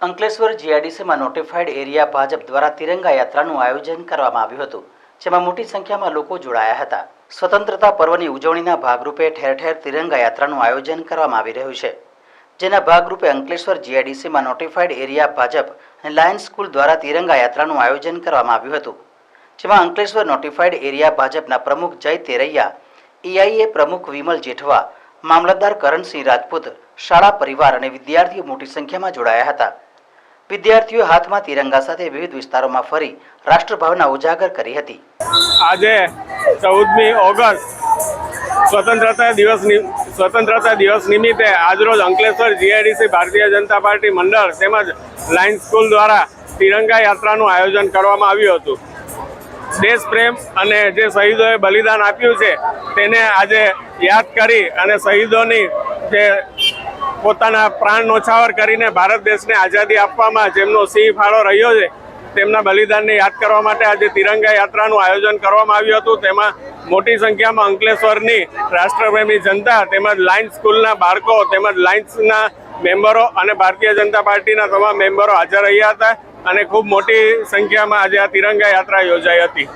Ankleshwar જીઆઈડીસીમાં notified area Bhajap દ્વારા તિરંગા યાત્રાનું આયોજન કરવામાં આવ્યું હતું, જેમાં મોટી સંખ્યામાં લોકો જોડાયા હતા। સ્વતંત્રતા પર્વની ઉજવણીના ભાગરૂપે ઠેર ઠેર તિરંગા યાત્રાનું આયોજન કરવામાં આવી રહ્યું છે, જેના ભાગરૂપે અંકલેશ્વર જીઆઈડીસીમાં નોટિફાઈડ એરિયા ભાજપ અને લાયન્સ સ્કૂલ દ્વારા તિરંગા યાત્રાનું આયોજન કરવામાં આવ્યું હતું, જેમાં અંકલેશ્વર નોટિફાઈડ એરિયા ભાજપના પ્રમુખ જય તેરૈયા, EIA પ્રમુખ વિમલ જેઠવા, મામલતદાર કરણસિંહ રાજપૂત, શાળા પરિવાર અને વિદ્યાર્થીઓ મોટી સંખ્યામાં જોડાયા હતા। વિદ્યાર્થીઓ હાથમાં તિરંગા સાથે વિવિધ વિસ્તારોમાં ફરી રાષ્ટ્રભાવના ઉજાગર કરી હતી। આજે 14મી ઓગસ્ટ સ્વતંત્રતા દિવસ નિમિત્તે આજરોજ અંકલેશ્વર જીઆઈડીસી ભારતીય જનતા પાર્ટી મંડળ તેમજ લાયન્સ સ્કૂલ દ્વારા તિરંગા યાત્રાનું આયોજન કરવામાં આવ્યું હતું। દેશ પ્રેમ અને જે શહીદોએ બલિદાન આપ્યું છે તેને આજે યાદ કરી અને શહીદોની જે પોતાના પ્રાણ ન્યોછાવર કરીને ભારત દેશને આઝાદી આપવામાં જેમનો સિંહ ફાળો રહ્યો છે તેમના બલિદાનને યાદ કરવા માટે આજે તિરંગા યાત્રાનું આયોજન કરવામાં આવ્યું હતું। તેમાં મોટી સંખ્યામાં અંકલેશ્વરની રાષ્ટ્રપ્રેમી જનતા તેમજ લાયન્સ સ્કૂલના બાળકો તેમજ લાયન્સના મેમ્બરો અને ભારતીય જનતા પાર્ટીના તમામ મેમ્બરો હાજર રહ્યા હતા અને ખૂબ મોટી સંખ્યામાં આજે આ તિરંગા યાત્રા યોજાઈ હતી।